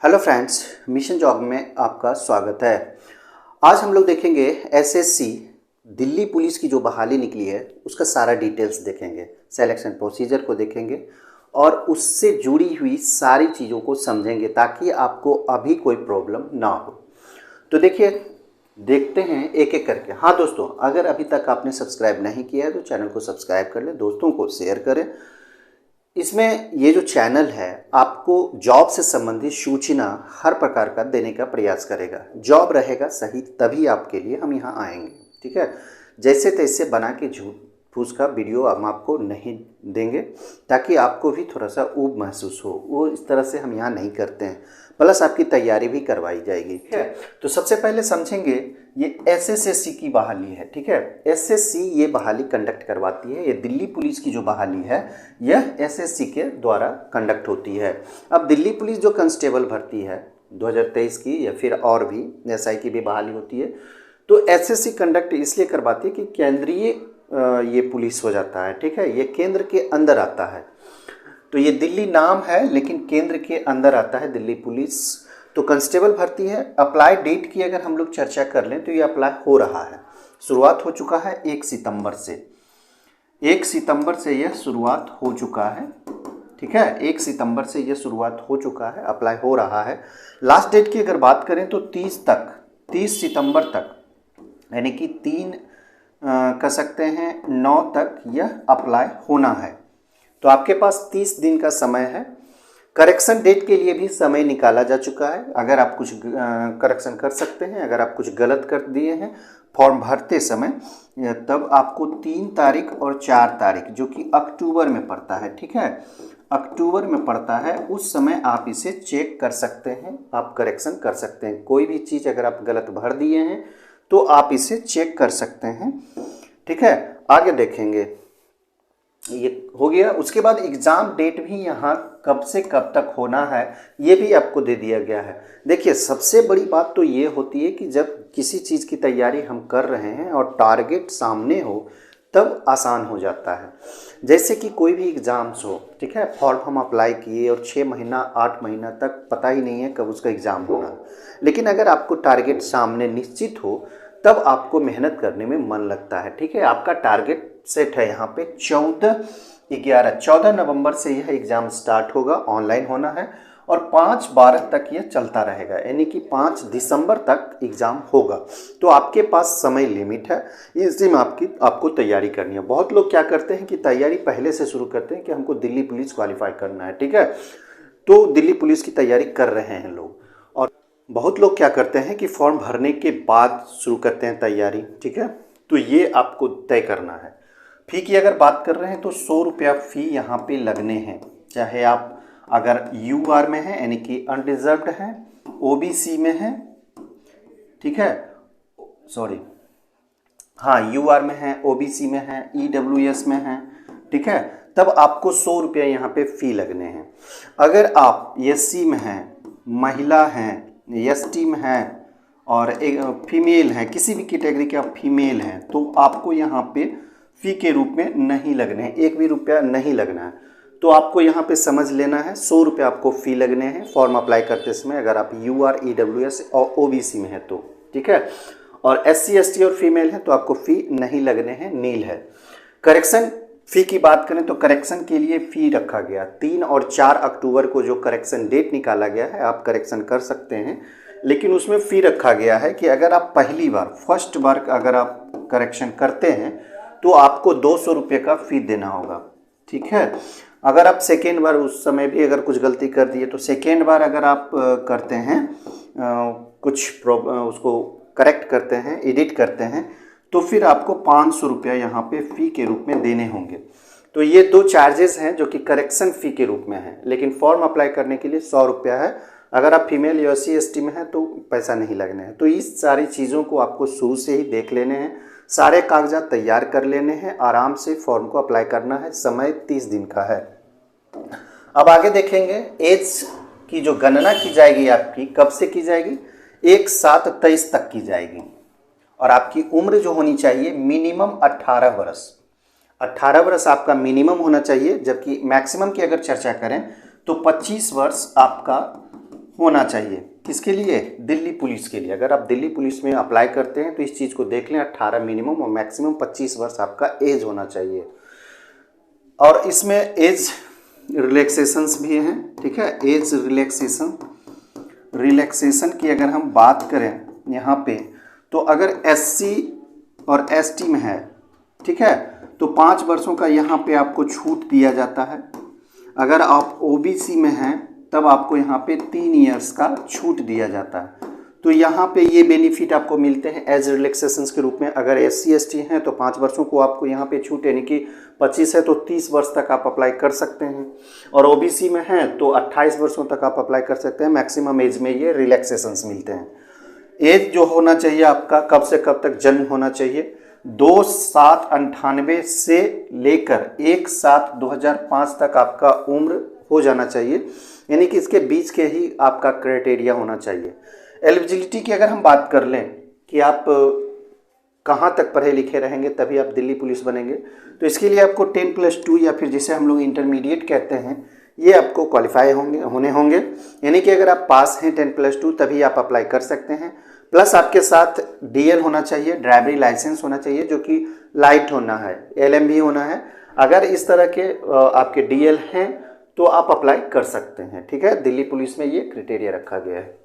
Hello friends, mission job में आपका स्वागत है। आज हम लोग देखेंगे एसएससी दिल्ली पुलिस की जो बहाली निकली है उसका सारा डिटेल्स देखेंगे, सिलेक्शन प्रोसीजर को देखेंगे और उससे जुड़ी हुई सारी चीज़ों को समझेंगे ताकि आपको अभी कोई प्रॉब्लम ना हो। तो देखिए, देखते हैं एक एक करके। हाँ दोस्तों, अगर अभी तक आपने सब्सक्राइब नहीं किया है तो चैनल को सब्सक्राइब कर लें, दोस्तों को शेयर करें। इसमें ये जो चैनल है आपको जॉब से संबंधित सूचना हर प्रकार का देने का प्रयास करेगा। जॉब रहेगा सही तभी आपके लिए हम यहाँ आएंगे, ठीक है। जैसे तैसे बना के झूठ फूस का वीडियो हम आपको नहीं देंगे ताकि आपको भी थोड़ा सा ऊब महसूस हो। वो इस तरह से हम यहाँ नहीं करते हैं, प्लस आपकी तैयारी भी करवाई जाएगी, ठीक है। तो सबसे पहले समझेंगे ये एसएससी की बहाली है, ठीक है। एसएससी ये बहाली कंडक्ट करवाती है। ये दिल्ली पुलिस की जो बहाली है यह एसएससी के द्वारा कंडक्ट होती है। अब दिल्ली पुलिस जो कांस्टेबल भर्ती है 2023 की या फिर और भी एसआई की भी बहाली होती है, तो एसएससी कंडक्ट इसलिए करवाती है कि केंद्रीय ये पुलिस हो जाता है, ठीक है। ये केंद्र के अंदर आता है, तो ये दिल्ली नाम है लेकिन केंद्र के अंदर आता है दिल्ली पुलिस। तो कांस्टेबल भर्ती है। अप्लाई डेट की अगर हम लोग चर्चा कर लें तो ये अप्लाई हो रहा है, शुरुआत हो चुका है 1 सितंबर से। 1 सितंबर से यह शुरुआत हो चुका है, ठीक है। 1 सितंबर से यह शुरुआत हो चुका है, अप्लाई हो रहा है। लास्ट डेट की अगर बात करें तो 30 सितंबर तक, यानी कि 3 कह सकते हैं 9 तक यह अप्लाई होना है। तो आपके पास 30 दिन का समय है। करेक्शन डेट के लिए भी समय निकाला जा चुका है। अगर आप कुछ करेक्शन कर सकते हैं, अगर आप कुछ गलत कर दिए हैं फॉर्म भरते समय, तब आपको 3 तारीख और 4 तारीख जो कि अक्टूबर में पड़ता है, ठीक है, अक्टूबर में पड़ता है, उस समय आप इसे चेक कर सकते हैं, आप करेक्शन कर सकते हैं। कोई भी चीज़ अगर आप गलत भर दिए हैं तो आप इसे चेक कर सकते हैं, ठीक है। आगे देखेंगे, ये हो गया। उसके बाद एग्ज़ाम डेट भी यहाँ कब से कब तक होना है ये भी आपको दे दिया गया है। देखिए, सबसे बड़ी बात तो ये होती है कि जब किसी चीज़ की तैयारी हम कर रहे हैं और टारगेट सामने हो तब आसान हो जाता है। जैसे कि कोई भी एग्ज़ाम्स हो, ठीक है, फॉर्म हम अप्लाई किए और 6 महीना 8 महीना तक पता ही नहीं है कब उसका एग्ज़ाम होना, लेकिन अगर आपको टारगेट सामने निश्चित हो तब आपको मेहनत करने में मन लगता है, ठीक है। आपका टारगेट सेट है यहाँ पे 14 नवंबर से यह एग्ज़ाम स्टार्ट होगा, ऑनलाइन होना है और 5/12 तक यह चलता रहेगा, यानी कि 5 दिसंबर तक एग्ज़ाम होगा। तो आपके पास समय लिमिट है, इसी में आपको तैयारी करनी है। बहुत लोग क्या करते हैं कि तैयारी पहले से शुरू करते हैं कि हमको दिल्ली पुलिस क्वालिफाई करना है, ठीक है, तो दिल्ली पुलिस की तैयारी कर रहे हैं लोग। और बहुत लोग क्या करते हैं कि फॉर्म भरने के बाद शुरू करते हैं तैयारी, ठीक है। तो ये आपको तय करना है। फ़ी की अगर बात कर रहे हैं तो 100 रुपया फ़ी यहाँ पे लगने हैं, चाहे आप अगर यूआर में हैं यानी कि अनरिजर्व्ड हैं, ओबीसी में हैं, ठीक है, सॉरी, हाँ यूआर में हैं, ओबीसी में हैं, ईडब्ल्यूएस में हैं, ठीक है, तब आपको 100 रुपया यहाँ पे फ़ी लगने हैं। अगर आप एससी में हैं, महिला हैं, एसटी में हैं और एक फीमेल हैं, किसी भी कैटेगरी के आप फीमेल हैं, तो आपको यहाँ पे फ़ी के रूप में नहीं लगने हैं, 1 भी रुपया नहीं लगना है। तो आपको यहाँ पे समझ लेना है 100 रुपये आपको फ़ी लगने हैं फॉर्म अप्लाई करते समय, अगर आप यूआर, ईडब्ल्यूएस और ओबीसी में है तो, ठीक है। और एससी, एसटी और फीमेल है तो आपको फ़ी नहीं लगने हैं, नील है। करेक्शन फ़ी की बात करें तो करेक्शन के लिए फ़ी रखा गया 3 और 4 अक्टूबर को जो करेक्शन डेट निकाला गया है, आप करेक्शन कर सकते हैं, लेकिन उसमें फ़ी रखा गया है कि अगर आप पहली बार फर्स्ट बार अगर आप करेक्शन करते हैं तो आपको 200 रुपये का फ़ी देना होगा, ठीक है। अगर आप सेकेंड बार, उस समय भी अगर कुछ गलती कर दिए तो सेकेंड बार अगर आप करते हैं कुछ उसको करेक्ट करते हैं, एडिट करते हैं, तो फिर आपको 500 रुपया यहाँ पे फ़ी के रूप में देने होंगे। तो ये 2 चार्जेस हैं जो कि करेक्शन फ़ी के रूप में हैं, लेकिन फॉर्म अप्लाई करने के लिए 100 रुपया है। अगर आप फीमेल या एससी एसटी में हैं तो पैसा नहीं लगने हैं। तो इस सारी चीज़ों को आपको शुरू से ही देख लेने हैं, सारे कागजात तैयार कर लेने हैं, आराम से फॉर्म को अप्लाई करना है। समय 30 दिन का है। अब आगे देखेंगे, एज की जो गणना की जाएगी आपकी कब से की जाएगी, 1/7/23 तक की जाएगी और आपकी उम्र जो होनी चाहिए मिनिमम 18 वर्ष। 18 वर्ष आपका मिनिमम होना चाहिए, जबकि मैक्सिमम की अगर चर्चा करें तो 25 वर्ष आपका होना चाहिए। किसके लिए? दिल्ली पुलिस के लिए। अगर आप दिल्ली पुलिस में अप्लाई करते हैं तो इस चीज़ को देख लें, 18 मिनिमम और मैक्सिमम 25 वर्ष आपका एज होना चाहिए। और इसमें एज रिलैक्सेशंस भी हैं, ठीक है। एज रिलैक्सेशन की अगर हम बात करें यहाँ पे, तो अगर SC और ST में है, ठीक है, तो 5 वर्षों का यहाँ पे आपको छूट दिया जाता है। अगर आप OBC में हैं तब आपको यहाँ पे 3 इयर्स का छूट दिया जाता है। तो यहाँ पे ये बेनिफिट आपको मिलते हैं एज रिलैक्सेशंस के रूप में। अगर SC ST हैं तो 5 वर्षों को आपको यहाँ पे छूट, यानी कि 25 है तो 30 वर्ष तक आप अप्लाई कर सकते हैं। और OBC में हैं तो 28 वर्षों तक आप अप्लाई कर सकते हैं। मैक्सिमम एज में ये रिलैक्सेशंस मिलते हैं। एज जो होना चाहिए आपका, कब से कब तक जन्म होना चाहिए? 2/7/98 से लेकर 1/7/2005 तक आपका उम्र हो जाना चाहिए, यानी कि इसके बीच के ही आपका क्राइटेरिया होना चाहिए। एलिजिबिलिटी की अगर हम बात कर लें कि आप कहाँ तक पढ़े लिखे रहेंगे तभी आप दिल्ली पुलिस बनेंगे, तो इसके लिए आपको 10+2 या फिर जिसे हम लोग इंटरमीडिएट कहते हैं, ये आपको क्वालिफाई होने होंगे। यानी कि अगर आप पास हैं 10+2 तभी आप अप्लाई कर सकते हैं। प्लस आपके साथ DL होना चाहिए, ड्राइवरी लाइसेंस होना चाहिए, जो कि लाइट होना है, LM भी होना है। अगर इस तरह के आपके DL हैं तो आप अप्लाई कर सकते हैं, ठीक है। दिल्ली पुलिस में ये क्राइटेरिया रखा गया है।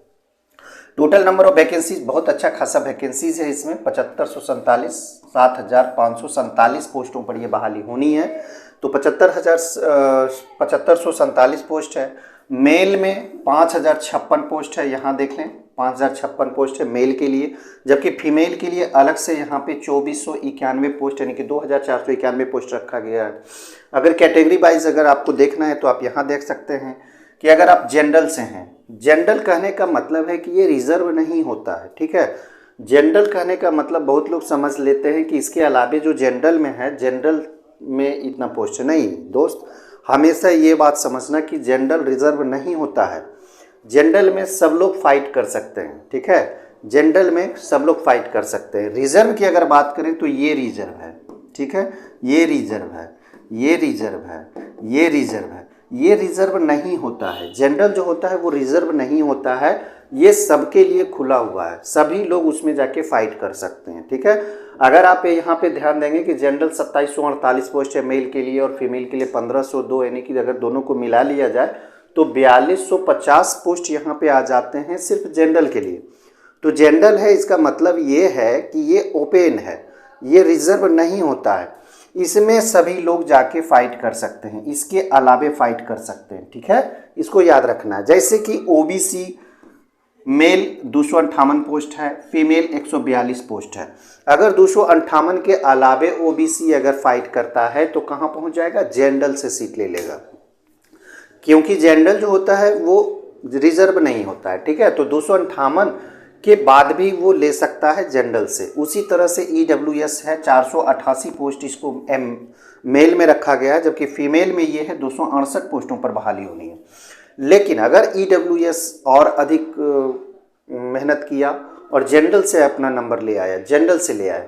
टोटल नंबर ऑफ वैकेंसीज बहुत अच्छा खासा वैकेंसीज है इसमें, 7547 7547 पोस्टों पर ये बहाली होनी है। तो 7547 पोस्ट है। मेल में 5056 पोस्ट है, यहाँ देख लें 5056 पोस्ट है मेल के लिए, जबकि फीमेल के लिए अलग से यहाँ पे 2491 पोस्ट यानी कि 2491 पोस्ट रखा गया है। अगर कैटेगरी वाइज अगर आपको देखना है तो आप यहाँ देख सकते हैं कि अगर आप जनरल से हैं, जनरल कहने का मतलब है कि ये रिजर्व नहीं होता है, ठीक है। जनरल कहने का मतलब बहुत लोग समझ लेते हैं कि इसके अलावे जो जनरल में है, जनरल में इतना पोस्ट नहीं। दोस्त, हमेशा ये बात समझना कि जनरल रिजर्व नहीं होता है। जनरल में सब लोग फाइट कर सकते हैं, ठीक है। जनरल में सब लोग फाइट कर सकते हैं। रिजर्व की अगर बात करें तो ये रिजर्व है, ठीक है, ये रिजर्व है, ये रिजर्व है, ये रिजर्व है, ये रिजर्व नहीं होता है। जनरल जो होता है वो रिजर्व नहीं होता है, ये सबके लिए खुला हुआ है, सभी लोग उसमें जाके फाइट कर सकते हैं, ठीक है। अगर आप यहाँ पे ध्यान देंगे कि जनरल 2748 पोस्ट है मेल के लिए और फीमेल के लिए 1502, यानी कि अगर दोनों को मिला लिया जाए तो 4250 पोस्ट यहाँ पे आ जाते हैं सिर्फ जनरल के लिए। तो जनरल है, इसका मतलब ये है कि ये ओपन है, ये रिजर्व नहीं होता है, इसमें सभी लोग जाके फाइट कर सकते हैं, इसके अलावे फाइट कर सकते हैं, ठीक है। इसको याद रखना है। जैसे कि OBC मेल 258 पोस्ट है, फीमेल 142 पोस्ट है। अगर 258 के अलावे OBC अगर फाइट करता है तो कहाँ पहुँच जाएगा? जनरल से सीट ले लेगा, क्योंकि जनरल जो होता है वो रिजर्व नहीं होता है, ठीक है। तो 258 के बाद भी वो ले सकता है जनरल से। उसी तरह से EWS है, 488 पोस्ट इसको मेल में रखा गया है, जबकि फीमेल में ये है 268 पोस्टों पर बहाली होनी है। लेकिन अगर EWS और अधिक मेहनत किया और जनरल से अपना नंबर ले आया, जनरल से ले आया,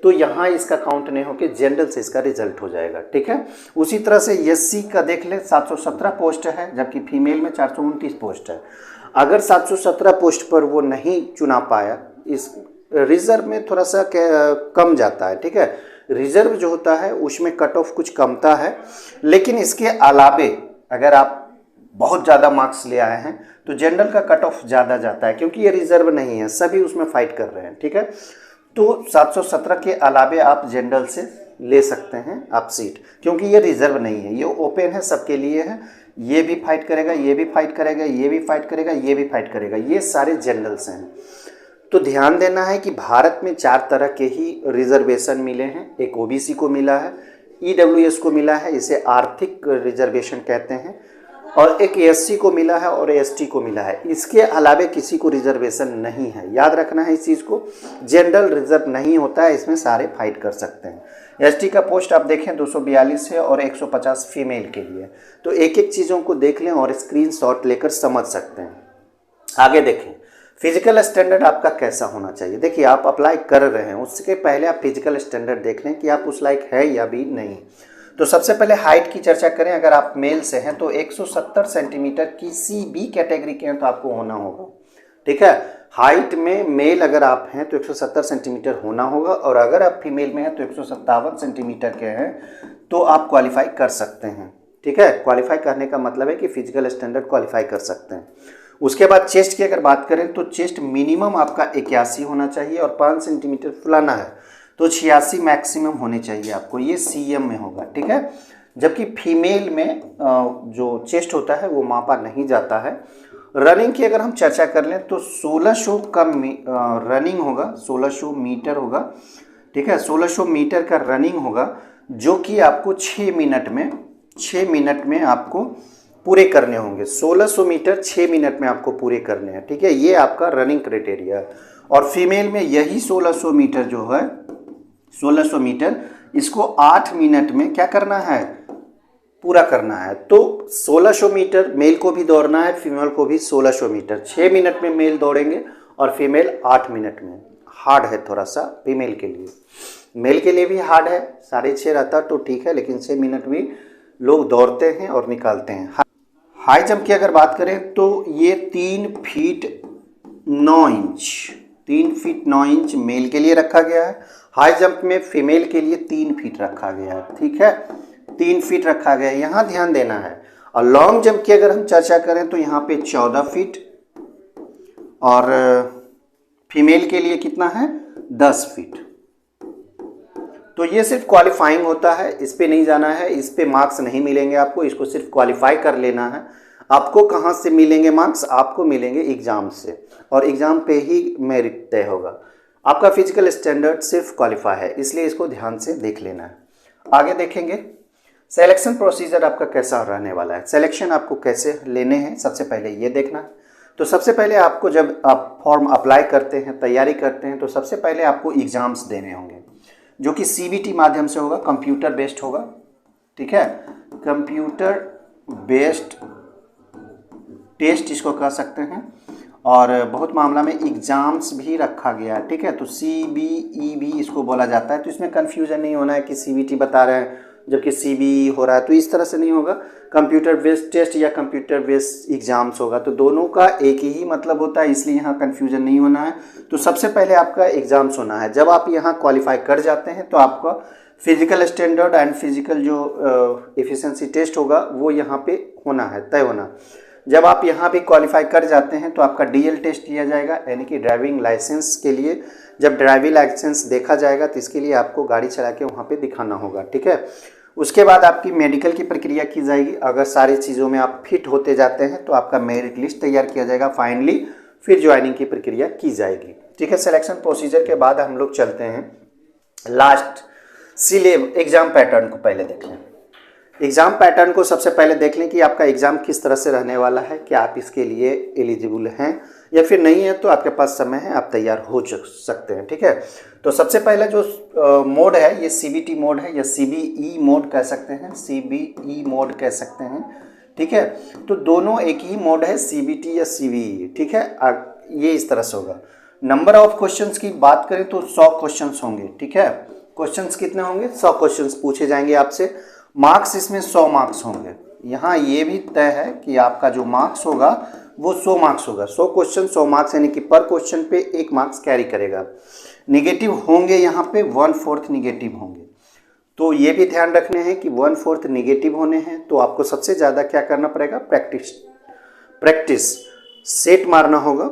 तो यहाँ इसका काउंट नहीं होकर जनरल से इसका रिजल्ट हो जाएगा, ठीक है। उसी तरह से SC का देख ले, 717 पोस्ट है, जबकि फीमेल में 429 पोस्ट है। अगर 717 पोस्ट पर वो नहीं चुना पाया, इस रिजर्व में थोड़ा सा कम जाता है, ठीक है। रिजर्व जो होता है उसमें कट ऑफ कुछ कमता है, लेकिन इसके अलावे अगर आप बहुत ज़्यादा मार्क्स ले आए हैं तो जनरल का कट ऑफ ज़्यादा जाता है, क्योंकि ये रिजर्व नहीं है, सभी उसमें फाइट कर रहे हैं, ठीक है। तो 717 के अलावे आप जनरल से ले सकते हैं आप सीट, क्योंकि ये रिजर्व नहीं है, ये ओपन है, सबके लिए है। ये भी फाइट करेगा, ये भी फाइट करेगा, ये भी फाइट करेगा, ये भी फाइट करेगा, ये सारे जनरल से हैं। तो ध्यान देना है कि भारत में 4 तरह के ही रिजर्वेशन मिले हैं। एक OBC को मिला है, EWS को मिला है, इसे आर्थिक रिजर्वेशन कहते हैं, और एक SC को मिला है और ST को मिला है। इसके अलावे किसी को रिजर्वेशन नहीं है, याद रखना है इस चीज़ को। जनरल रिजर्व नहीं होता है, इसमें सारे फाइट कर सकते हैं। ST का पोस्ट आप देखें 242 है और 150 फीमेल के लिए। तो एक एक चीज़ों को देख लें और स्क्रीनशॉट लेकर समझ सकते हैं। आगे देखें, फिजिकल स्टैंडर्ड आपका कैसा होना चाहिए। देखिए, आप अप्लाई कर रहे हैं, उसके पहले आप फिजिकल स्टैंडर्ड देख लें कि आप उस लायक है या भी नहीं। तो सबसे पहले हाइट की चर्चा करें। अगर आप मेल से हैं तो 170 सेंटीमीटर किसी भी कैटेगरी के हैं तो आपको होना होगा, ठीक है। हाइट में मेल अगर आप हैं तो 170 सेंटीमीटर होना होगा, और अगर आप फीमेल में हैं तो 157 सेंटीमीटर के हैं तो आप क्वालिफाई कर सकते हैं, ठीक है। क्वालिफाई करने का मतलब है कि फिजिकल स्टैंडर्ड क्वालिफाई कर सकते हैं। उसके बाद चेस्ट की अगर बात करें तो चेस्ट मिनिमम आपका 81 होना चाहिए और 5 सेंटीमीटर फुलाना है तो 86 मैक्सिमम होने चाहिए आपको, ये सीएम में होगा, ठीक है। जबकि फीमेल में जो चेस्ट होता है वो मापा नहीं जाता है। रनिंग की अगर हम चर्चा कर लें तो 1600 का रनिंग होगा, 1600 मीटर होगा, ठीक है। 1600 मीटर का रनिंग होगा जो कि आपको 6 मिनट में आपको पूरे करने होंगे। 1600 मीटर 6 मिनट में आपको पूरे करने हैं, ठीक है। ये आपका रनिंग क्राइटेरिया है। और फीमेल में यही 1600 मीटर जो है, 1600 मीटर इसको 8 मिनट में क्या करना है, पूरा करना है। तो 1600 मीटर मेल को भी दौड़ना है, फीमेल को भी 1600 मीटर। 6 मिनट में मेल दौड़ेंगे और फीमेल 8 मिनट में। हार्ड है थोड़ा सा फीमेल के लिए, मेल के लिए भी हार्ड है, 6.5 रहता तो ठीक है, लेकिन 6 मिनट भी लोग दौड़ते हैं और निकालते हैं। हाई जंप की अगर बात करें तो ये 3 feet 9 inch 3 feet 9 inch male के लिए रखा गया है। हाई जंप में फीमेल के लिए 3 फीट रखा गया है, ठीक है, 3 फीट रखा गया है, यहाँ ध्यान देना है। और लॉन्ग जंप की अगर हम चर्चा करें तो यहाँ पे 14 फीट और फीमेल के लिए कितना है, 10 फीट। तो ये सिर्फ क्वालिफाइंग होता है, इस पे नहीं जाना है, इस पे मार्क्स नहीं मिलेंगे आपको, इसको सिर्फ क्वालिफाई कर लेना है। आपको कहाँ से मिलेंगे मार्क्स, आपको मिलेंगे एग्जाम से, और एग्जाम पे ही मेरिट तय होगा। आपका फिजिकल स्टैंडर्ड सिर्फ क्वालिफाई है, इसलिए इसको ध्यान से देख लेना है। आगे देखेंगे सिलेक्शन प्रोसीजर आपका कैसा रहने वाला है। सिलेक्शन आपको कैसे लेने हैं, सबसे पहले ये देखना है। तो सबसे पहले आपको जब आप फॉर्म अप्लाई करते हैं, तैयारी करते हैं, तो सबसे पहले आपको एग्जाम्स देने होंगे जो कि सीबीटी माध्यम से होगा, कंप्यूटर बेस्ड होगा, ठीक है। कंप्यूटर बेस्ड टेस्ट इसको कह सकते हैं, और बहुत मामला में एग्जाम्स भी रखा गया है, ठीक है। तो सीबीई भी इसको बोला जाता है। तो इसमें कन्फ्यूजन नहीं होना है कि सीबीटी बता रहे हैं जबकि सीबीई हो रहा है, तो इस तरह से नहीं होगा। कंप्यूटर बेस्ड टेस्ट या कंप्यूटर बेस्ड एग्जाम्स होगा, तो दोनों का एक ही मतलब होता है, इसलिए यहाँ कन्फ्यूजन नहीं होना है। तो सबसे पहले आपका एग्जाम्स होना है। जब आप यहाँ क्वालिफाई कर जाते हैं तो आपका फिजिकल स्टैंडर्ड एंड फिजिकल जो एफिशिएंसी टेस्ट होगा वो यहाँ पे होना है, तय होना। जब आप यहाँ पे क्वालिफाई कर जाते हैं तो आपका डीएल टेस्ट लिया जाएगा, यानी कि ड्राइविंग लाइसेंस के लिए। जब ड्राइविंग लाइसेंस देखा जाएगा तो इसके लिए आपको गाड़ी चला के वहाँ पे दिखाना होगा, ठीक है। उसके बाद आपकी मेडिकल की प्रक्रिया की जाएगी। अगर सारी चीज़ों में आप फिट होते जाते हैं तो आपका मेरिट लिस्ट तैयार किया जाएगा फाइनली, फिर ज्वाइनिंग की प्रक्रिया की जाएगी, ठीक है। सिलेक्शन प्रोसीजर के बाद हम लोग चलते हैं लास्ट एग्जाम पैटर्न को पहले देख लें। एग्ज़ाम पैटर्न को सबसे पहले देख लें कि आपका एग्ज़ाम किस तरह से रहने वाला है, क्या आप इसके लिए एलिजिबल हैं या फिर नहीं है, तो आपके पास समय है, आप तैयार हो सकते हैं, ठीक है। तो सबसे पहला जो मोड है ये सीबीटी मोड है या सीबीई मोड कह सकते हैं, सीबीई मोड कह सकते हैं, ठीक है। तो दोनों एक ही मोड है, सीबीटी या सीबीई, ठीक है। ये इस तरह से होगा। नंबर ऑफ क्वेश्चंस की बात करें तो 100 क्वेश्चंस होंगे, ठीक है। क्वेश्चंस कितने होंगे, 100 क्वेश्चंस पूछे जाएंगे आपसे। मार्क्स इसमें 100 मार्क्स होंगे। यहाँ ये भी तय है कि आपका जो मार्क्स होगा वो 100 मार्क्स होगा। 100 क्वेश्चन 100 मार्क्स, यानी कि पर क्वेश्चन पे 1 मार्क्स कैरी करेगा। निगेटिव होंगे यहाँ पे 1/4 निगेटिव होंगे। तो ये भी ध्यान रखने हैं कि 1/4 निगेटिव होने हैं तो आपको सबसे ज़्यादा क्या करना पड़ेगा, प्रैक्टिस सेट मारना होगा,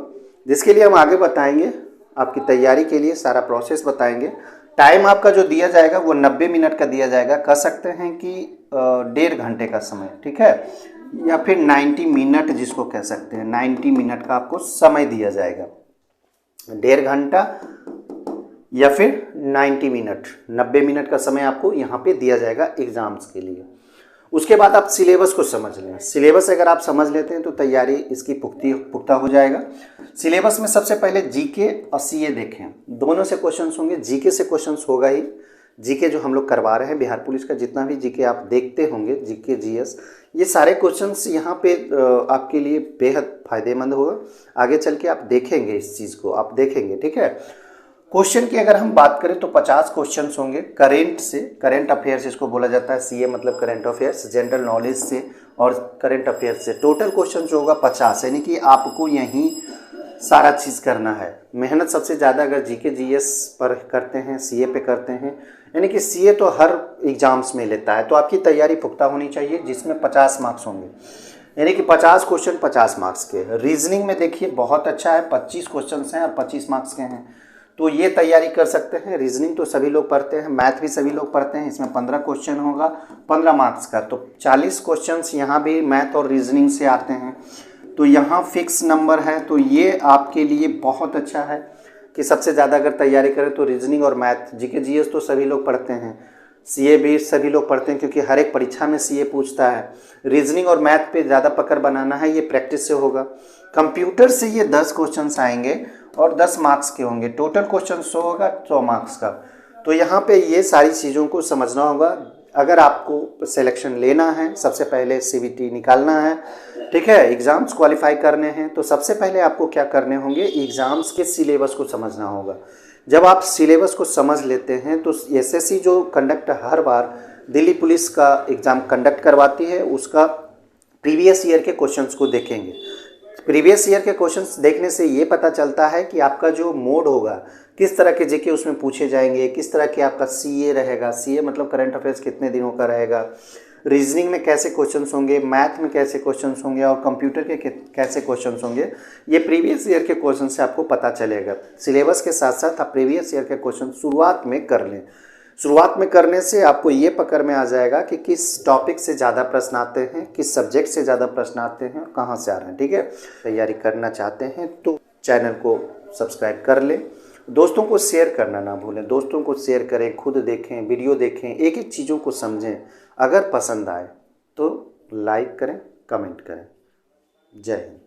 जिसके लिए हम आगे बताएंगे। आपकी तैयारी के लिए सारा प्रोसेस बताएंगे। टाइम आपका जो दिया जाएगा वो 90 मिनट का दिया जाएगा, कह सकते हैं कि 1.5 घंटे का समय, ठीक है, या फिर 90 मिनट जिसको कह सकते हैं, 90 मिनट का आपको समय दिया जाएगा। 1.5 घंटा या फिर 90 मिनट, 90 मिनट का समय आपको यहाँ पे दिया जाएगा एग्जाम्स के लिए। उसके बाद आप सिलेबस को समझ लें। सिलेबस अगर आप समझ लेते हैं तो तैयारी इसकी पुख्ता हो जाएगा। सिलेबस में सबसे पहले जीके और सीए देखें, दोनों से क्वेश्चंस होंगे। जीके से क्वेश्चंस होगा ही, जीके जो हम लोग करवा रहे हैं बिहार पुलिस का, जितना भी जीके आप देखते होंगे, जीके जीएस, ये सारे क्वेश्चंस यहाँ पे आपके लिए बेहद फायदेमंद होगा। आगे चल के आप देखेंगे, इस चीज़ को आप देखेंगे, ठीक है। क्वेश्चन की अगर हम बात करें तो 50 क्वेश्चन होंगे करेंट से, करेंट अफेयर्स इसको बोला जाता है, सीए मतलब करेंट अफेयर्स, जनरल नॉलेज से और करेंट अफेयर्स से। टोटल क्वेश्चन जो होगा 50, यानी कि आपको यहीं सारा चीज़ करना है। मेहनत सबसे ज़्यादा अगर जीके जीएस पर करते हैं, सीए पे करते हैं, यानी कि सीए तो हर एग्जाम्स में लेता है, तो आपकी तैयारी पुख्ता होनी चाहिए, जिसमें 50 मार्क्स होंगे, यानी कि 50 क्वेश्चन 50 मार्क्स के। रीजनिंग में देखिए बहुत अच्छा है, 25 क्वेश्चन हैं और 25 मार्क्स के हैं, तो ये तैयारी कर सकते हैं। रीजनिंग तो सभी लोग पढ़ते हैं, मैथ भी सभी लोग पढ़ते हैं, इसमें 15 क्वेश्चन होगा 15 मार्क्स का, तो 40 क्वेश्चंस यहाँ भी मैथ और रीजनिंग से आते हैं, तो यहाँ फिक्स नंबर है। तो ये आपके लिए बहुत अच्छा है कि सबसे ज़्यादा अगर तैयारी करें तो रीजनिंग और मैथ। जीके जीएस तो सभी लोग पढ़ते हैं, सीए भी सभी लोग पढ़ते हैं, क्योंकि हर एक परीक्षा में सीए पूछता है। रीजनिंग और मैथ पे ज़्यादा पकड़ बनाना है, ये प्रैक्टिस से होगा। कंप्यूटर से ये 10 क्वेश्चंस आएंगे और 10 मार्क्स के होंगे, टोटल क्वेश्चन 100 होगा 100 मार्क्स का। तो यहाँ पे ये सारी चीज़ों को समझना होगा। अगर आपको सिलेक्शन लेना है, सबसे पहले सीबीटी निकालना है, ठीक है, एग्ज़ाम्स क्वालिफाई करने हैं, तो सबसे पहले आपको क्या करने होंगे, एग्ज़ाम्स के सिलेबस को समझना होगा। जब आप सिलेबस को समझ लेते हैं तो एसएससी जो कंडक्ट हर बार दिल्ली पुलिस का एग्ज़ाम कंडक्ट करवाती है, उसका प्रीवियस ईयर के क्वेश्चंस को देखेंगे। प्रीवियस ईयर के क्वेश्चंस देखने से ये पता चलता है कि आपका जो मोड होगा, किस तरह के जीके उसमें पूछे जाएंगे, किस तरह के आपका सीए रहेगा, सीए मतलब करंट अफेयर्स कितने दिनों का रहेगा, रीजनिंग में कैसे क्वेश्चंस होंगे, मैथ में कैसे क्वेश्चंस होंगे और कंप्यूटर के कैसे क्वेश्चंस होंगे, ये प्रीवियस ईयर के क्वेश्चन से आपको पता चलेगा। सिलेबस के साथ साथ आप प्रीवियस ईयर के क्वेश्चन शुरुआत में कर लें। शुरुआत में करने से आपको ये पकड़ में आ जाएगा कि किस टॉपिक से ज़्यादा प्रश्न आते हैं, किस सब्जेक्ट से ज़्यादा प्रश्न आते हैं और कहाँ से आ रहे हैं, ठीक है। तैयारी करना चाहते हैं तो चैनल को सब्सक्राइब कर लें, दोस्तों को शेयर करना ना भूलें, दोस्तों को शेयर करें, खुद देखें, वीडियो देखें, एक एक चीज़ों को समझें। अगर पसंद आए तो लाइक करें, कमेंट करें। जय हिंद।